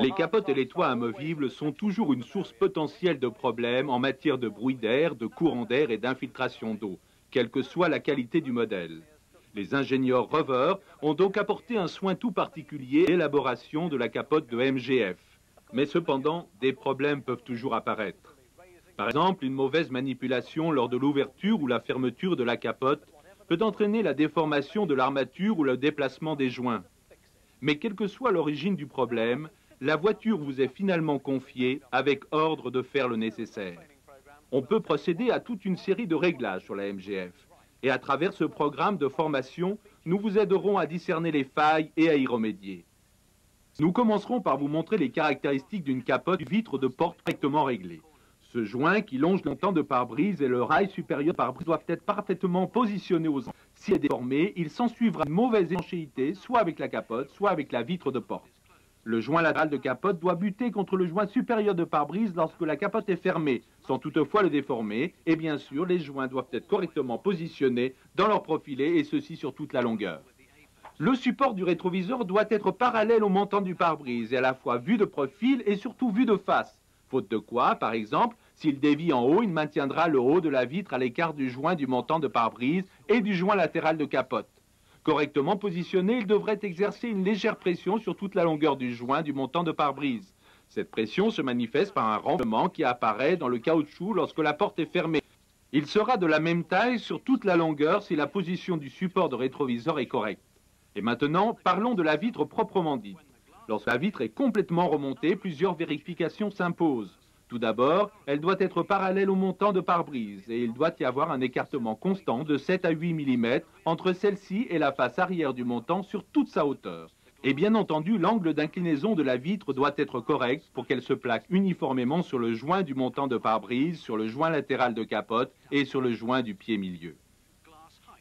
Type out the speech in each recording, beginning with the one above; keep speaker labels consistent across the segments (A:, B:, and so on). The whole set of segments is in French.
A: Les capotes et les toits amovibles sont toujours une source potentielle de problèmes en matière de bruit d'air, de courant d'air et d'infiltration d'eau, quelle que soit la qualité du modèle. Les ingénieurs Rover ont donc apporté un soin tout particulier à l'élaboration de la capote de MGF. Mais cependant, des problèmes peuvent toujours apparaître. Par exemple, une mauvaise manipulation lors de l'ouverture ou la fermeture de la capote peut entraîner la déformation de l'armature ou le déplacement des joints. Mais quelle que soit l'origine du problème, la voiture vous est finalement confiée avec ordre de faire le nécessaire. On peut procéder à toute une série de réglages sur la MGF. Et à travers ce programme de formation, nous vous aiderons à discerner les failles et à y remédier. Nous commencerons par vous montrer les caractéristiques d'une capote vitre de porte correctement réglée. Ce joint qui longe le montant de pare-brise et le rail supérieur de pare-brise doivent être parfaitement positionnés aux angles. Si elle est déformée, il s'ensuivra une mauvaise étanchéité, soit avec la capote, soit avec la vitre de porte. Le joint latéral de capote doit buter contre le joint supérieur de pare-brise lorsque la capote est fermée, sans toutefois le déformer. Et bien sûr, les joints doivent être correctement positionnés dans leur profilé, et ceci sur toute la longueur. Le support du rétroviseur doit être parallèle au montant du pare-brise, et à la fois vu de profil et surtout vu de face. Faute de quoi, par exemple, s'il dévie en haut, il maintiendra le haut de la vitre à l'écart du joint du montant de pare-brise et du joint latéral de capote. Correctement positionné, il devrait exercer une légère pression sur toute la longueur du joint du montant de pare-brise. Cette pression se manifeste par un renflement qui apparaît dans le caoutchouc lorsque la porte est fermée. Il sera de la même taille sur toute la longueur si la position du support de rétroviseur est correcte. Et maintenant, parlons de la vitre proprement dite. Lorsque la vitre est complètement remontée, plusieurs vérifications s'imposent. Tout d'abord, elle doit être parallèle au montant de pare-brise et il doit y avoir un écartement constant de 7 à 8 mm entre celle-ci et la face arrière du montant sur toute sa hauteur. Et bien entendu, l'angle d'inclinaison de la vitre doit être correct pour qu'elle se plaque uniformément sur le joint du montant de pare-brise, sur le joint latéral de capote et sur le joint du pied milieu.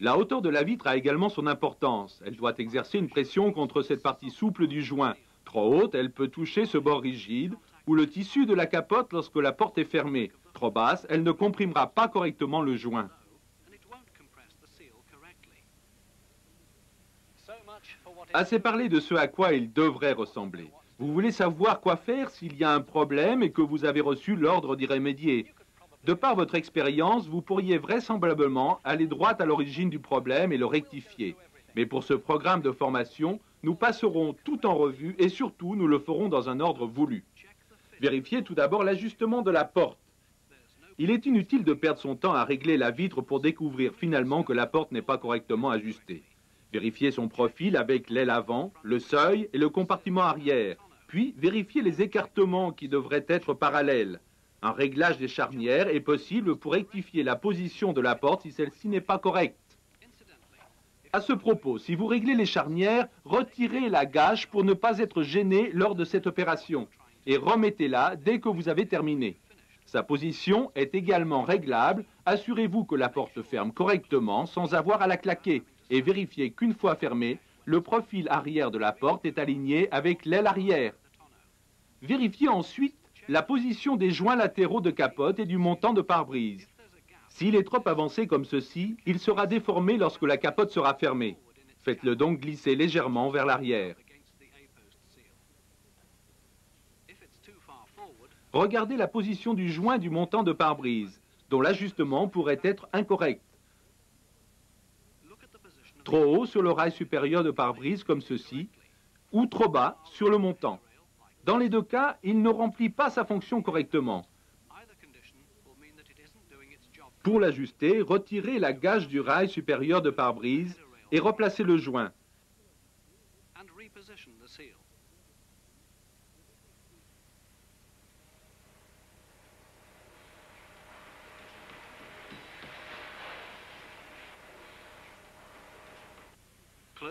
A: La hauteur de la vitre a également son importance. Elle doit exercer une pression contre cette partie souple du joint. Trop haute, elle peut toucher ce bord rigide ou le tissu de la capote lorsque la porte est fermée. Trop basse, elle ne comprimera pas correctement le joint. Assez parlé de ce à quoi il devrait ressembler. Vous voulez savoir quoi faire s'il y a un problème et que vous avez reçu l'ordre d'y remédier. De par votre expérience, vous pourriez vraisemblablement aller droit à l'origine du problème et le rectifier. Mais pour ce programme de formation, nous passerons tout en revue et surtout, nous le ferons dans un ordre voulu. Vérifiez tout d'abord l'ajustement de la porte. Il est inutile de perdre son temps à régler la vitre pour découvrir finalement que la porte n'est pas correctement ajustée. Vérifiez son profil avec l'aile avant, le seuil et le compartiment arrière. Puis vérifiez les écartements qui devraient être parallèles. Un réglage des charnières est possible pour rectifier la position de la porte si celle-ci n'est pas correcte. À ce propos, si vous réglez les charnières, retirez la gâche pour ne pas être gêné lors de cette opération et remettez-la dès que vous avez terminé. Sa position est également réglable. Assurez-vous que la porte ferme correctement sans avoir à la claquer et vérifiez qu'une fois fermée, le profil arrière de la porte est aligné avec l'aile arrière. Vérifiez ensuite la position des joints latéraux de capote et du montant de pare-brise. S'il est trop avancé comme ceci, il sera déformé lorsque la capote sera fermée. Faites-le donc glisser légèrement vers l'arrière. Regardez la position du joint du montant de pare-brise, dont l'ajustement pourrait être incorrect. Trop haut sur le rail supérieur de pare-brise comme ceci, ou trop bas sur le montant. Dans les deux cas, il ne remplit pas sa fonction correctement. Pour l'ajuster, retirez la gâche du rail supérieur de pare-brise et replacez le joint.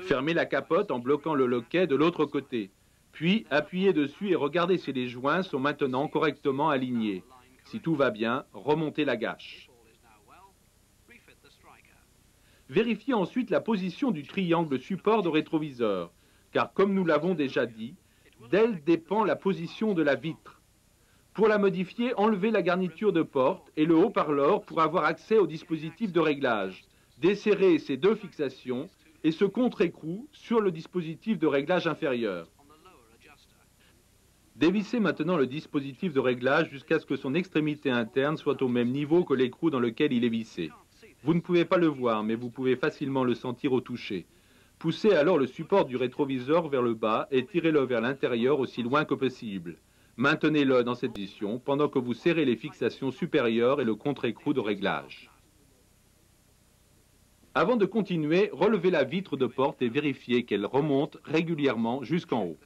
A: Fermez la capote en bloquant le loquet de l'autre côté. Puis, appuyez dessus et regardez si les joints sont maintenant correctement alignés. Si tout va bien, remontez la gâche. Vérifiez ensuite la position du triangle support de rétroviseur, car comme nous l'avons déjà dit, d'elle dépend la position de la vitre. Pour la modifier, enlevez la garniture de porte et le haut-parleur pour avoir accès au dispositif de réglage. Desserrez ces deux fixations et ce contre-écrou sur le dispositif de réglage inférieur. Dévissez maintenant le dispositif de réglage jusqu'à ce que son extrémité interne soit au même niveau que l'écrou dans lequel il est vissé. Vous ne pouvez pas le voir, mais vous pouvez facilement le sentir au toucher. Poussez alors le support du rétroviseur vers le bas et tirez-le vers l'intérieur aussi loin que possible. Maintenez-le dans cette position pendant que vous serrez les fixations supérieures et le contre-écrou de réglage. Avant de continuer, relevez la vitre de porte et vérifiez qu'elle remonte régulièrement jusqu'en haut.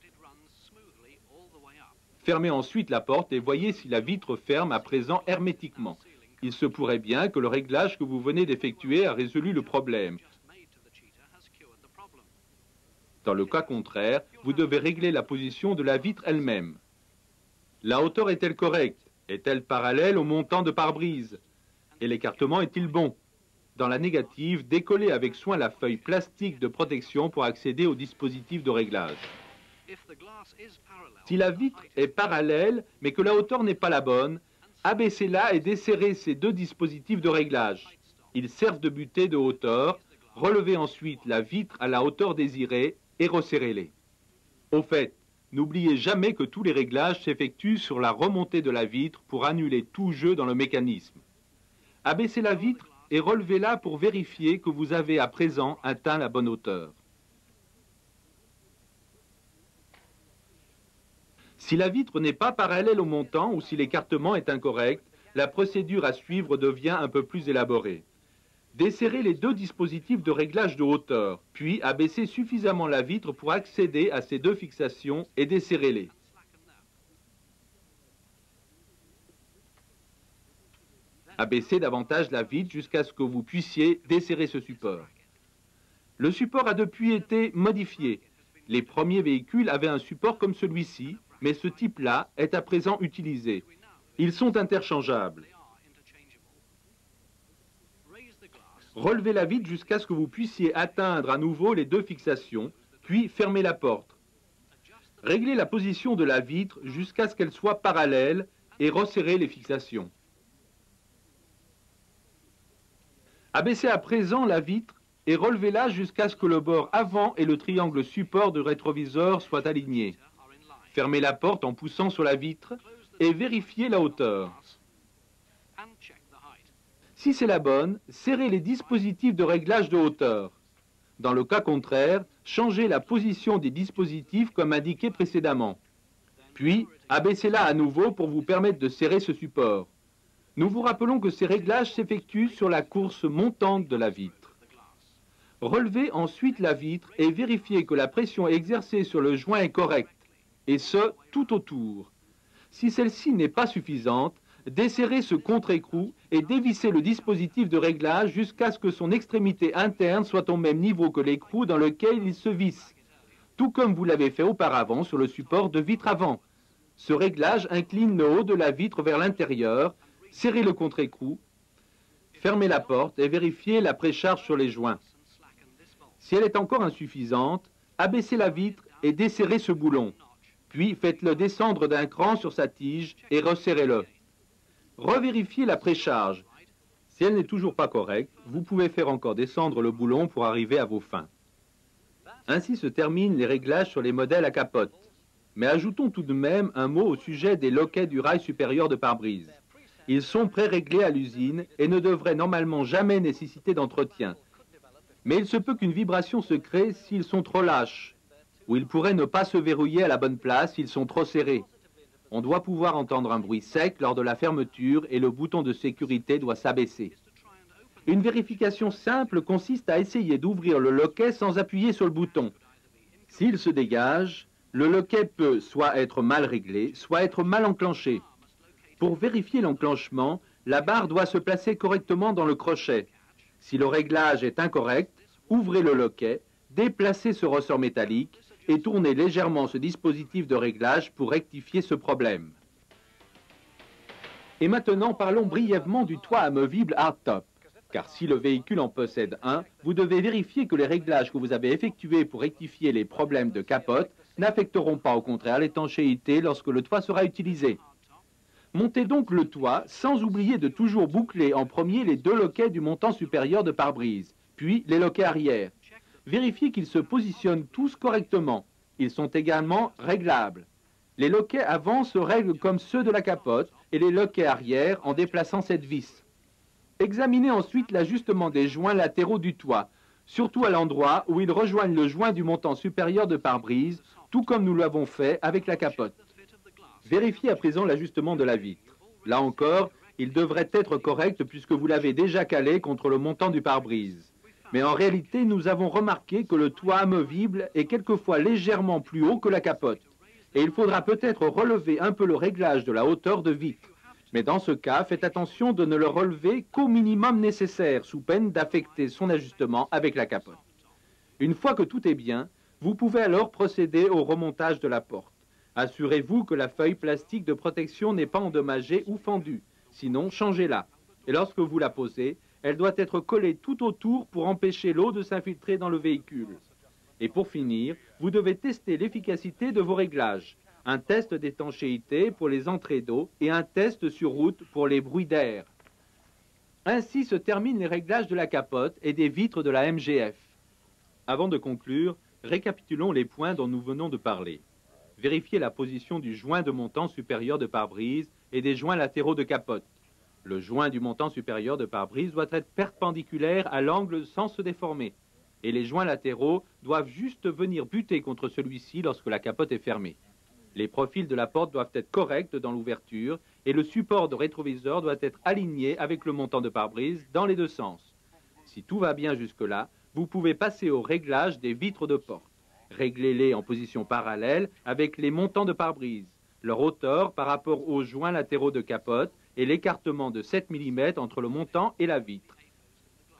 A: Fermez ensuite la porte et voyez si la vitre ferme à présent hermétiquement. Il se pourrait bien que le réglage que vous venez d'effectuer a résolu le problème. Dans le cas contraire, vous devez régler la position de la vitre elle-même. La hauteur est-elle correcte? Est-elle parallèle au montant de pare-brise? Et l'écartement est-il bon? Dans la négative, décollez avec soin la feuille plastique de protection pour accéder au dispositif de réglage. Si la vitre est parallèle, mais que la hauteur n'est pas la bonne, abaissez-la et desserrez ces deux dispositifs de réglage. Ils servent de butée de hauteur. Relevez ensuite la vitre à la hauteur désirée et resserrez-les. Au fait, n'oubliez jamais que tous les réglages s'effectuent sur la remontée de la vitre pour annuler tout jeu dans le mécanisme. Abaissez la vitre et relevez-la pour vérifier que vous avez à présent atteint la bonne hauteur. Si la vitre n'est pas parallèle au montant ou si l'écartement est incorrect, la procédure à suivre devient un peu plus élaborée. Desserrez les deux dispositifs de réglage de hauteur, puis abaissez suffisamment la vitre pour accéder à ces deux fixations et desserrez-les. Abaissez davantage la vitre jusqu'à ce que vous puissiez desserrer ce support. Le support a depuis été modifié. Les premiers véhicules avaient un support comme celui-ci, mais ce type-là est à présent utilisé. Ils sont interchangeables. Relevez la vitre jusqu'à ce que vous puissiez atteindre à nouveau les deux fixations, puis fermez la porte. Réglez la position de la vitre jusqu'à ce qu'elle soit parallèle et resserrez les fixations. Abaissez à présent la vitre et relevez-la jusqu'à ce que le bord avant et le triangle support du rétroviseur soient alignés. Fermez la porte en poussant sur la vitre et vérifiez la hauteur. Si c'est la bonne, serrez les dispositifs de réglage de hauteur. Dans le cas contraire, changez la position des dispositifs comme indiqué précédemment. Puis, abaissez-la à nouveau pour vous permettre de serrer ce support. Nous vous rappelons que ces réglages s'effectuent sur la course montante de la vitre. Relevez ensuite la vitre et vérifiez que la pression exercée sur le joint est correcte, et ce, tout autour. Si celle-ci n'est pas suffisante, desserrez ce contre-écrou et dévissez le dispositif de réglage jusqu'à ce que son extrémité interne soit au même niveau que l'écrou dans lequel il se visse, tout comme vous l'avez fait auparavant sur le support de vitre avant. Ce réglage incline le haut de la vitre vers l'intérieur, serrez le contre-écrou, fermez la porte et vérifiez la précharge sur les joints. Si elle est encore insuffisante, abaissez la vitre et desserrez ce boulon. Puis faites-le descendre d'un cran sur sa tige et resserrez-le. Revérifiez la précharge. Si elle n'est toujours pas correcte, vous pouvez faire encore descendre le boulon pour arriver à vos fins. Ainsi se terminent les réglages sur les modèles à capote. Mais ajoutons tout de même un mot au sujet des loquets du rail supérieur de pare-brise. Ils sont pré-réglés à l'usine et ne devraient normalement jamais nécessiter d'entretien. Mais il se peut qu'une vibration se crée s'ils sont trop lâches, ou ils pourraient ne pas se verrouiller à la bonne place s'ils sont trop serrés. On doit pouvoir entendre un bruit sec lors de la fermeture et le bouton de sécurité doit s'abaisser. Une vérification simple consiste à essayer d'ouvrir le loquet sans appuyer sur le bouton. S'il se dégage, le loquet peut soit être mal réglé, soit être mal enclenché. Pour vérifier l'enclenchement, la barre doit se placer correctement dans le crochet. Si le réglage est incorrect, ouvrez le loquet, déplacez ce ressort métallique et tournez légèrement ce dispositif de réglage pour rectifier ce problème. Et maintenant, parlons brièvement du toit amovible hardtop. Car si le véhicule en possède un, vous devez vérifier que les réglages que vous avez effectués pour rectifier les problèmes de capote n'affecteront pas au contraire l'étanchéité lorsque le toit sera utilisé. Montez donc le toit sans oublier de toujours boucler en premier les deux loquets du montant supérieur de pare-brise, puis les loquets arrière. Vérifiez qu'ils se positionnent tous correctement. Ils sont également réglables. Les loquets avant se règlent comme ceux de la capote et les loquets arrière en déplaçant cette vis. Examinez ensuite l'ajustement des joints latéraux du toit, surtout à l'endroit où ils rejoignent le joint du montant supérieur de pare-brise, tout comme nous l'avons fait avec la capote. Vérifiez à présent l'ajustement de la vitre. Là encore, il devrait être correct puisque vous l'avez déjà calé contre le montant du pare-brise. Mais en réalité, nous avons remarqué que le toit amovible est quelquefois légèrement plus haut que la capote. Et il faudra peut-être relever un peu le réglage de la hauteur de vitre. Mais dans ce cas, faites attention de ne le relever qu'au minimum nécessaire, sous peine d'affecter son ajustement avec la capote. Une fois que tout est bien, vous pouvez alors procéder au remontage de la porte. Assurez-vous que la feuille plastique de protection n'est pas endommagée ou fendue, sinon changez-la. Et lorsque vous la posez, elle doit être collée tout autour pour empêcher l'eau de s'infiltrer dans le véhicule. Et pour finir, vous devez tester l'efficacité de vos réglages. Un test d'étanchéité pour les entrées d'eau et un test sur route pour les bruits d'air. Ainsi se terminent les réglages de la capote et des vitres de la MGF. Avant de conclure, récapitulons les points dont nous venons de parler. Vérifiez la position du joint de montant supérieur de pare-brise et des joints latéraux de capote. Le joint du montant supérieur de pare-brise doit être perpendiculaire à l'angle sans se déformer. Et les joints latéraux doivent juste venir buter contre celui-ci lorsque la capote est fermée. Les profils de la porte doivent être corrects dans l'ouverture et le support de rétroviseur doit être aligné avec le montant de pare-brise dans les deux sens. Si tout va bien jusque-là, vous pouvez passer au réglage des vitres de porte. Réglez-les en position parallèle avec les montants de pare-brise, leur hauteur par rapport aux joints latéraux de capote et l'écartement de 7 mm entre le montant et la vitre.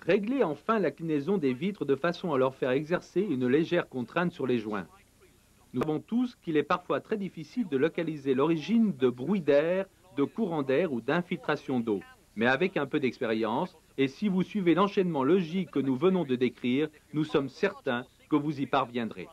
A: Réglez enfin l'inclinaison des vitres de façon à leur faire exercer une légère contrainte sur les joints. Nous savons tous qu'il est parfois très difficile de localiser l'origine de bruits d'air, de courants d'air ou d'infiltration d'eau. Mais avec un peu d'expérience, et si vous suivez l'enchaînement logique que nous venons de décrire, nous sommes certains que vous y parviendrez.